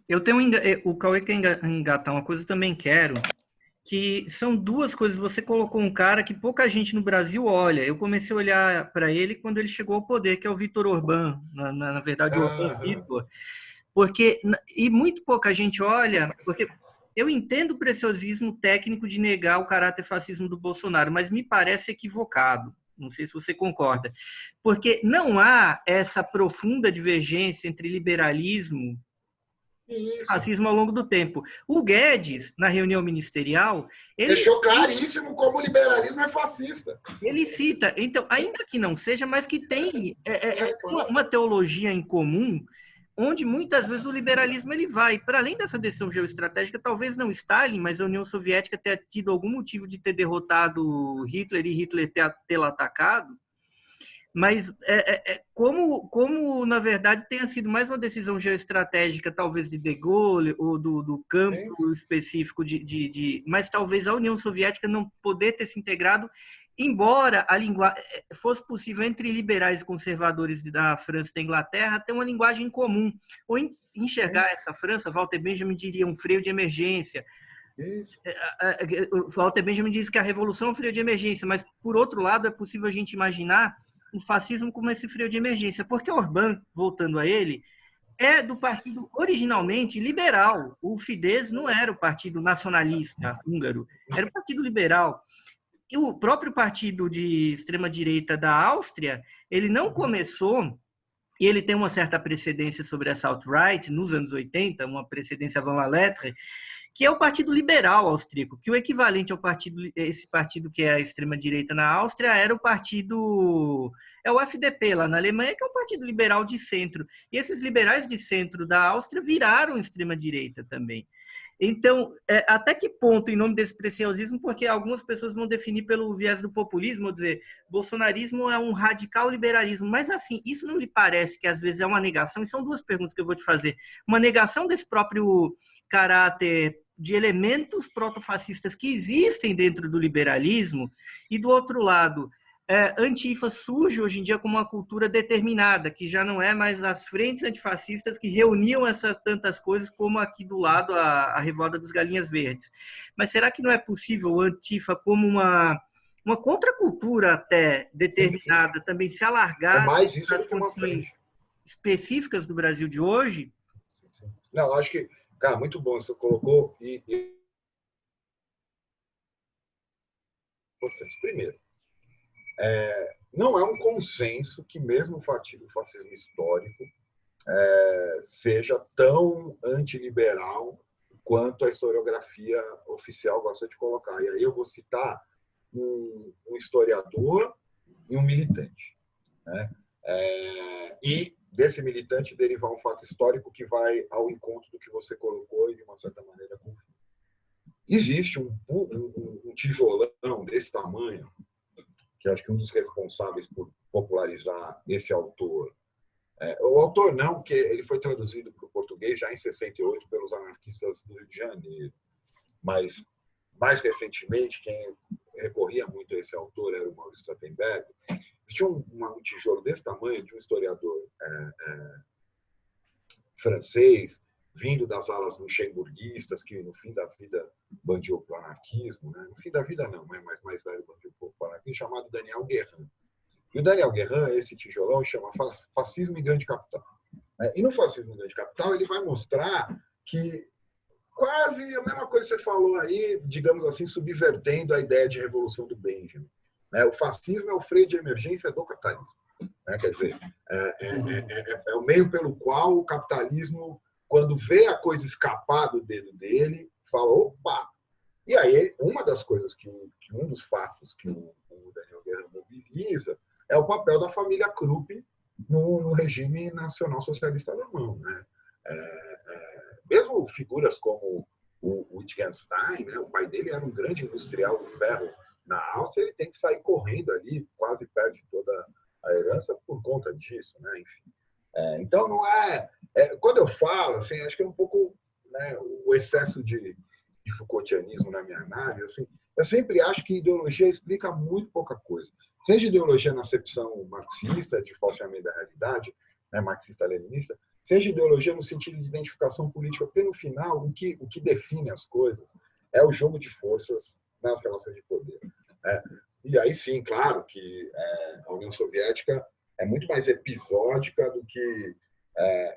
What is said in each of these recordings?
eu tenho o Cauê quer engatar uma coisa, eu também quero, que são duas coisas. Você colocou um cara que pouca gente no Brasil olha. Eu comecei a olhar para ele quando ele chegou ao poder, que é o Viktor Orbán, na verdade, o Orbán Aham. Viktor. Porque, e muito pouca gente olha, porque eu entendo o preciosismo técnico de negar o caráter fascismo do Bolsonaro, mas me parece equivocado. Não sei se você concorda. Porque não há essa profunda divergência entre liberalismo e Isso. fascismo ao longo do tempo. O Guedes, na reunião ministerial, ele Deixou claríssimo como o liberalismo é fascista. ele cita, então, ainda que não seja, mas que tem Claro. uma teologia em comum, onde muitas vezes o liberalismo ele vai, para além dessa decisão geoestratégica, talvez não Stalin, mas a União Soviética tenha tido algum motivo de ter derrotado Hitler e Hitler tê-la atacado, mas como, na verdade, tenha sido mais uma decisão geoestratégica, talvez de Gaulle, ou do Sim. campo específico mas talvez a União Soviética não poder ter se integrado, embora a linguagem fosse possível entre liberais e conservadores da França e da Inglaterra ter uma linguagem comum, ou enxergar essa França, Walter Benjamin diria um freio de emergência. Isso. Walter Benjamin diz que a revolução é um freio de emergência, mas, por outro lado, é possível a gente imaginar o fascismo como esse freio de emergência, porque Orbán, voltando a ele, é do partido originalmente liberal. O Fidesz não era o partido nacionalista húngaro, era o partido liberal. E o próprio partido de extrema-direita da Áustria, ele não começou, e ele tem uma certa precedência sobre essa alt-right nos anos 80, uma precedência avant la lettre, que é o Partido Liberal Austríaco, que o equivalente ao partido, esse partido que é a extrema-direita na Áustria, era o partido, é o FDP lá na Alemanha, que é um partido liberal de centro. E esses liberais de centro da Áustria viraram extrema-direita também. Então, até que ponto, em nome desse preciosismo, porque algumas pessoas vão definir pelo viés do populismo, ou dizer, bolsonarismo é um radical liberalismo, mas assim, isso não lhe parece que às vezes é uma negação? E são duas perguntas que eu vou te fazer. Uma negação desse próprio caráter de elementos protofascistas que existem dentro do liberalismo, e do outro lado, Antifa surge hoje em dia como uma cultura determinada, que já não é mais as frentes antifascistas que reuniam essas tantas coisas como aqui do lado a Revolta dos Galinhas Verdes. Mas será que não é possível o Antifa como uma contracultura até Sim, sim. determinada também se É alargar mais isso para do as que uma condições frente. específicas do Brasil de hoje? Sim, sim. Não, acho que, cara, muito bom você colocou e importante. Primeiro, não é um consenso que mesmo o fascismo histórico seja tão antiliberal quanto a historiografia oficial gosta de colocar. E aí eu vou citar um historiador e um militante. Né? E desse militante derivar um fato histórico que vai ao encontro do que você colocou e, de uma certa maneira, confirma. Existe um tijolão desse tamanho, que acho que um dos responsáveis por popularizar esse autor, o autor não, porque ele foi traduzido para o português já em 68 pelos anarquistas do Rio de Janeiro, mas mais recentemente quem recorria muito a esse autor era o Maurício Strattenberg. Existia um tijolo desse tamanho de um historiador francês, vindo das alas luxemburguistas, que no fim da vida bandiou para o anarquismo, né? No fim da vida não, mas mais velho bandiou para o anarquismo, chamado Daniel Guérin. E o Daniel Guérin, esse tijolão, chama Fascismo em Grande Capital. E no Fascismo em Grande Capital ele vai mostrar que quase a mesma coisa que você falou aí, digamos assim, subvertendo a ideia de revolução do Benjamin. O fascismo é o freio de emergência do capitalismo. Quer dizer, é o meio pelo qual o capitalismo, quando vê a coisa escapar do dedo dele, fala, opa! E aí, uma das coisas um dos fatos que o Daniel Guerra mobiliza é o papel da família Krupp no regime nacional socialista alemão. Né? Mesmo figuras como o Wittgenstein, né? O pai dele era um grande industrial do ferro na Áustria, ele tem que sair correndo ali, quase perde toda a herança por conta disso, né? Enfim. Então não quando eu falo, assim, acho que é um pouco, né, o excesso de Foucaultianismo na minha análise. Assim, eu sempre acho que ideologia explica muito pouca coisa. Seja ideologia na acepção marxista, de falseamento da realidade, né, marxista-leninista, seja ideologia no sentido de identificação política, porque no final o que define as coisas é o jogo de forças nas relações de poder. Né? E aí sim, claro que a União Soviética é muito mais episódica do que...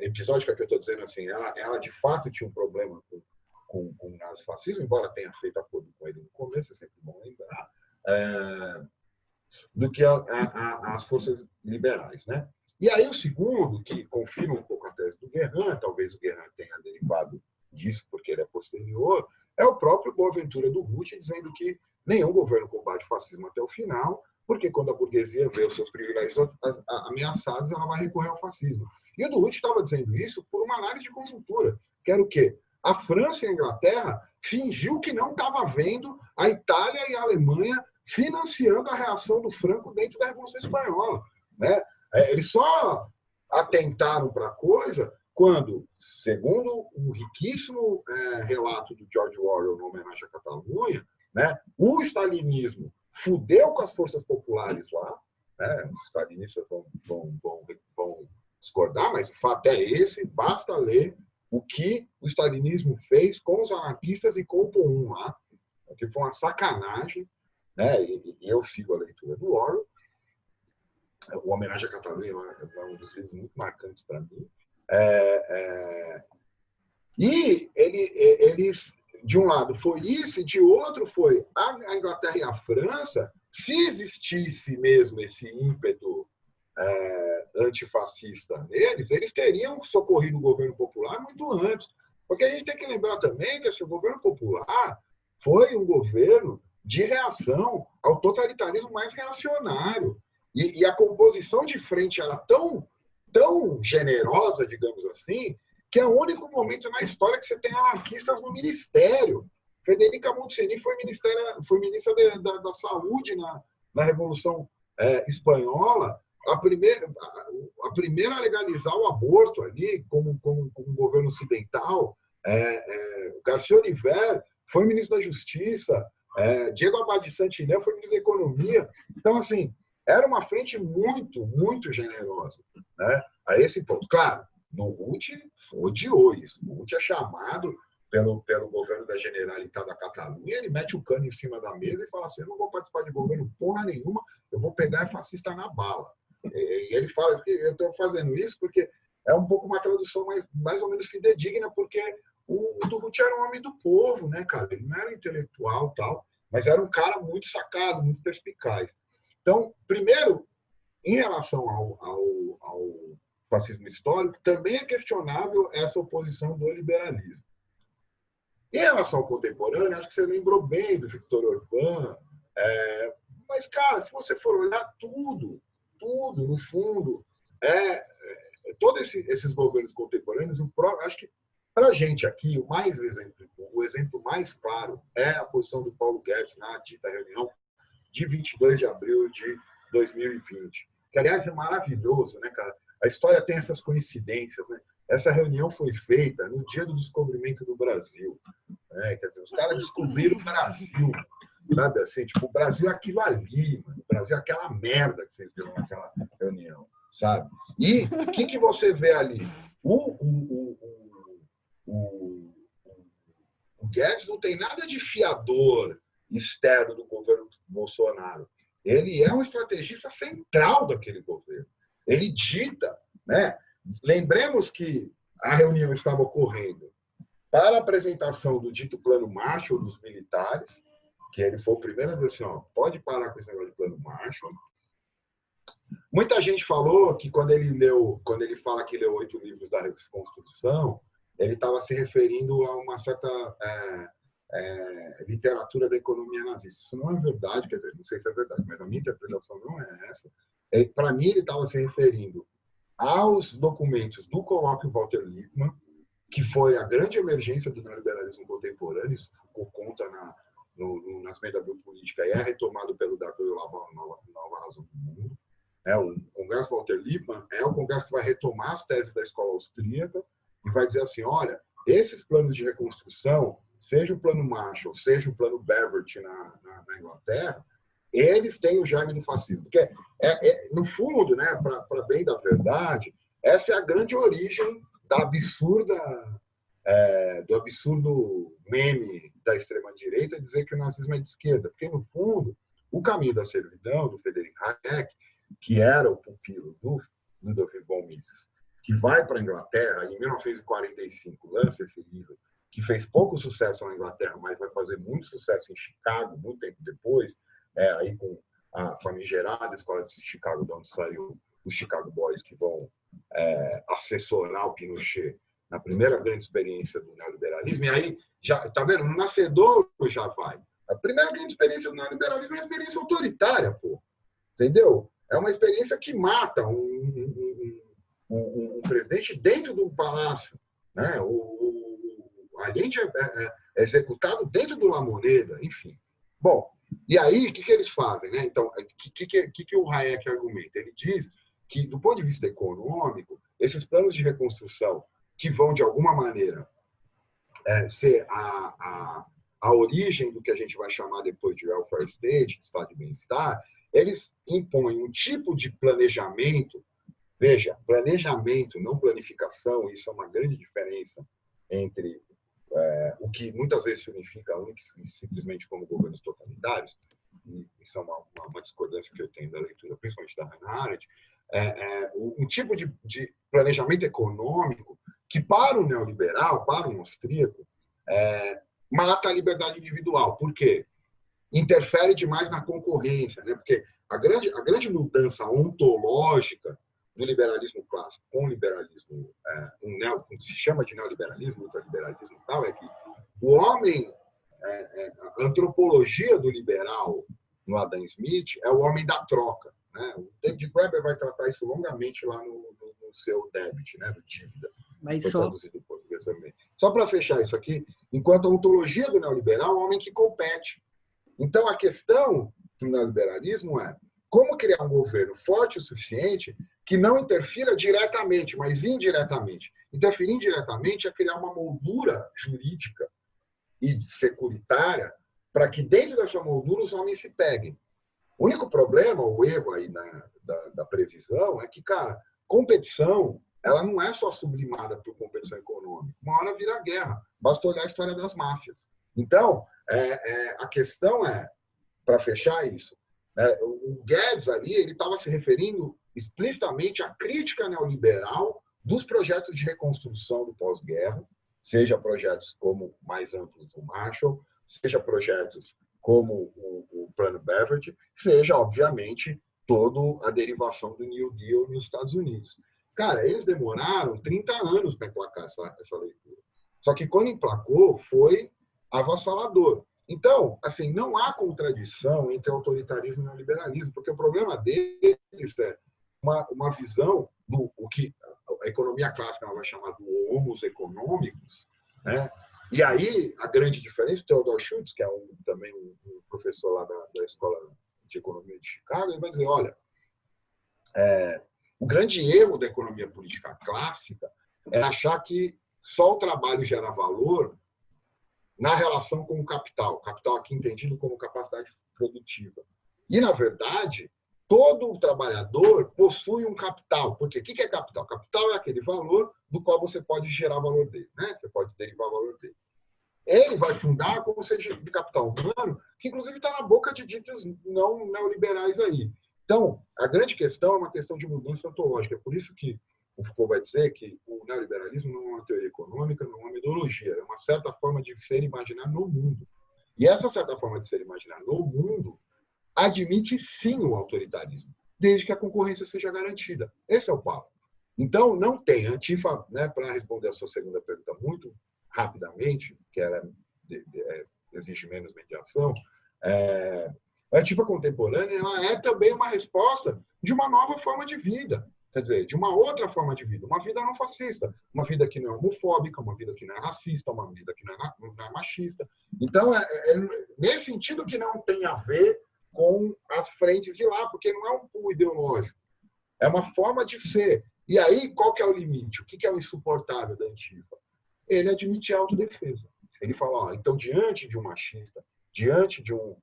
episódica que eu estou dizendo assim, ela de fato tinha um problema com o nazifascismo, embora tenha feito acordo com ele no começo, é sempre bom lembrar, do que as forças liberais. Né? E aí o segundo, que confirma um pouco a tese do Guerrin, talvez o Guerrin tenha derivado disso porque ele é posterior, é o próprio Boaventura do Ruth dizendo que nenhum governo combate o fascismo até o final, porque quando a burguesia vê os seus privilégios ameaçados, ela vai recorrer ao fascismo. E o do Ruth estava dizendo isso por uma análise de conjuntura, que era o quê? A França e a Inglaterra fingiu que não estava vendo a Itália e a Alemanha financiando a reação do Franco dentro da Revolução Espanhola. Né? Eles só atentaram para a coisa quando, segundo um riquíssimo relato do George Orwell no Homenagem à Catalunha, né, o stalinismo fudeu com as forças populares lá, né, os stalinistas vão discordar, mas o fato é esse, basta ler o que o stalinismo fez com os anarquistas e com o POUM lá, que foi uma sacanagem, né, e eu sigo a leitura do Orwell. O Homenagem à Catalunha é um dos livros muito marcantes para mim. E eles, de um lado, foi isso, e de outro foi a Inglaterra e a França, se existisse mesmo esse ímpeto antifascista neles, eles teriam socorrido o governo popular muito antes. Porque a gente tem que lembrar também que o governo popular foi um governo de reação ao totalitarismo mais reacionário. E a composição de frente era tão generosa, digamos assim, que é o único momento na história que você tem anarquistas no ministério. Federica Montseny foi ministra da Saúde na Revolução Espanhola, a primeira a legalizar o aborto ali, como governo ocidental. Garcia Oliver foi ministro da Justiça, Diego Abad de Santillan foi ministro da Economia. Então, assim, era uma frente muito, muito generosa, né? A esse ponto. Claro, no Ruth odiou isso. O Ruth é chamado pelo governo da Generalitat da Catalunha, ele mete o cano em cima da mesa e fala assim: eu não vou participar de governo porra nenhuma, eu vou pegar fascista na bala. E ele fala que eu estou fazendo isso porque é um pouco uma tradução mais ou menos fidedigna, porque o do Ruth era um homem do povo, né, cara? Ele não era intelectual tal, mas era um cara muito sacado, muito perspicaz. Então, primeiro, em relação ao fascismo histórico, também é questionável essa oposição do liberalismo. Em relação ao contemporâneo, acho que você lembrou bem do Viktor Orbán, mas, cara, se você for olhar tudo, no fundo, todos esses governos contemporâneos, acho que para a gente aqui, o exemplo mais claro é a posição do Paulo Guedes na dita reunião de 22 de abril de 2020. Que, aliás, é maravilhoso, né, cara? A história tem essas coincidências, né? Essa reunião foi feita no dia do descobrimento do Brasil. Né? Quer dizer, os caras descobriram o Brasil. Sabe assim? Tipo, o Brasil é aquilo ali, mano. O Brasil é aquela merda que vocês viram naquela reunião. Sabe? E o que você vê ali? O Guedes não tem nada de fiador externo do governo Bolsonaro. Ele é um estrategista central daquele governo. Ele dita, né? Lembremos que a reunião estava ocorrendo para a apresentação do dito Plano Marshall dos militares, que ele foi o primeiro a dizer assim, ó, pode parar com esse negócio de Plano Marshall. Muita gente falou que quando ele fala que leu 8 livros da Reconstrução, ele estava se referindo a uma certa literatura da economia nazista. Isso não é verdade, quer dizer, não sei se é verdade, mas a minha interpretação não é essa. Para mim, ele estava se referindo aos documentos do colóquio Walter Lippmann, que foi a grande emergência do neoliberalismo contemporâneo, isso ficou conta no Nascimento da Biopolítica e é retomado pelo Dardo Nova Razão do Mundo. O Congresso Walter Lippmann é o congresso que vai retomar as teses da escola austríaca e vai dizer assim, olha, esses planos de reconstrução, seja o plano Marshall, seja o plano Beveridge na Inglaterra, eles têm o germe do fascismo. Porque, no fundo, né, para bem da verdade, essa é a grande origem da absurda, do absurdo meme da extrema-direita dizer que o nazismo é de esquerda, porque, no fundo, o caminho da servidão, do Friedrich Hayek, que era o pupilo do Ludwig von Mises, que vai para a Inglaterra, em 1945, lança esse livro, que fez pouco sucesso na Inglaterra, mas vai fazer muito sucesso em Chicago, muito tempo depois, aí com a famigerada escola de Chicago, de onde saiu os Chicago Boys, que vão assessorar o Pinochet na primeira grande experiência do neoliberalismo. E aí, já tá vendo? No nascedor já vai. A primeira grande experiência do neoliberalismo é uma experiência autoritária, pô. Entendeu? É uma experiência que mata um presidente dentro do palácio, né? A gente é executado dentro do La Moneda, enfim. Bom, e aí, o que eles fazem? Né? Então, o que o Hayek argumenta? Ele diz que, do ponto de vista econômico, esses planos de reconstrução, que vão, de alguma maneira, ser a origem do que a gente vai chamar depois de welfare state, de estado de bem-estar, eles impõem um tipo de planejamento. Veja, planejamento, não planificação, isso é uma grande diferença entre o que muitas vezes se unifica simplesmente como governos totalitários, e isso é uma discordância que eu tenho da leitura, principalmente da Hannah Arendt, um tipo de planejamento econômico que, para o neoliberal, para o austríaco, mata a liberdade individual. Por quê? Interfere demais na concorrência, né? Porque a grande mudança ontológica do liberalismo clássico com o liberalismo, que se chama de neoliberalismo, ultraliberalismo e tal, é que o homem, a antropologia do liberal no Adam Smith é o homem da troca. Né? O David Graeber vai tratar isso longamente lá no seu Debit, né? Do Dívida. Mas foi traduzido em português também. Só para fechar isso aqui, enquanto a ontologia do neoliberal é o homem que compete. Então, a questão do neoliberalismo é como criar um governo forte o suficiente que não interfira diretamente, mas indiretamente. Interferir indiretamente é criar uma moldura jurídica e securitária para que dentro dessa moldura os homens se peguem. O único problema, o erro aí da previsão é que, cara, competição ela não é só sublimada por competição econômica. Uma hora vira guerra. Basta olhar a história das máfias. Então, a questão é, para fechar isso, o Guedes ali ele estava se referindo explicitamente à crítica neoliberal dos projetos de reconstrução do pós-guerra, seja projetos como mais amplos do Marshall, seja projetos como o Plano Beveridge, seja, obviamente, toda a derivação do New Deal nos Estados Unidos. Cara, eles demoraram 30 anos para emplacar essa leitura. Só que quando emplacou, foi avassalador. Então, assim, não há contradição entre autoritarismo e neoliberalismo, porque o problema deles é uma visão do o que a economia clássica ela vai chamar de homos econômicos, né? E aí, a grande diferença, o Theodor Schultz, que é também um professor lá da Escola de Economia de Chicago, ele vai dizer, olha, o grande erro da economia política clássica é achar que só o trabalho gera valor na relação com o capital aqui entendido como capacidade produtiva. E, na verdade, todo trabalhador possui um capital. Porque o que é capital? Capital é aquele valor do qual você pode gerar valor dele, né? Você pode derivar valor dele. Ele vai fundar a conceito de capital humano, que inclusive está na boca de ditos não neoliberais aí. Então, a grande questão é uma questão de mudança ontológica. É por isso que o Foucault vai dizer que o neoliberalismo não é uma teoria econômica, não é uma ideologia, é uma certa forma de ser e imaginar no mundo. E essa certa forma de ser e imaginar no mundo admite sim o autoritarismo, desde que a concorrência seja garantida. Esse é o papo. Então, não tem. Antifa, né, para responder a sua segunda pergunta muito rapidamente, que ela exige menos mediação, a Antifa contemporânea ela é também uma resposta de uma nova forma de vida. Quer dizer, de uma outra forma de vida, uma vida não fascista, uma vida que não é homofóbica, uma vida que não é racista, uma vida que não é machista. Então, nesse sentido que não tem a ver com as frentes de lá, porque não é um pulo ideológico, é uma forma de ser. E aí, qual que é o limite? O que é o insuportável da Antifa? Ele admite a autodefesa. Ele fala, então, diante de um machista, diante de um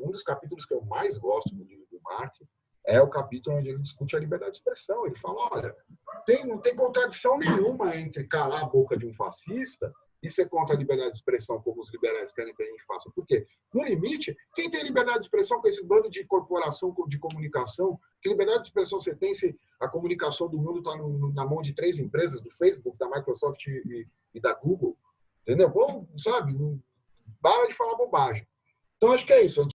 dos capítulos que eu mais gosto no livro do Marx, é o capítulo onde ele discute a liberdade de expressão. Ele fala, olha, não tem contradição nenhuma entre calar a boca de um fascista e ser contra a liberdade de expressão, como os liberais querem que a gente faça. Por quê? No limite, quem tem liberdade de expressão com esse bando de corporação de comunicação? Que liberdade de expressão você tem se a comunicação do mundo está na mão de 3 empresas, do Facebook, da Microsoft e da Google? Entendeu? Bom, sabe, para de falar bobagem. Então, acho que é isso.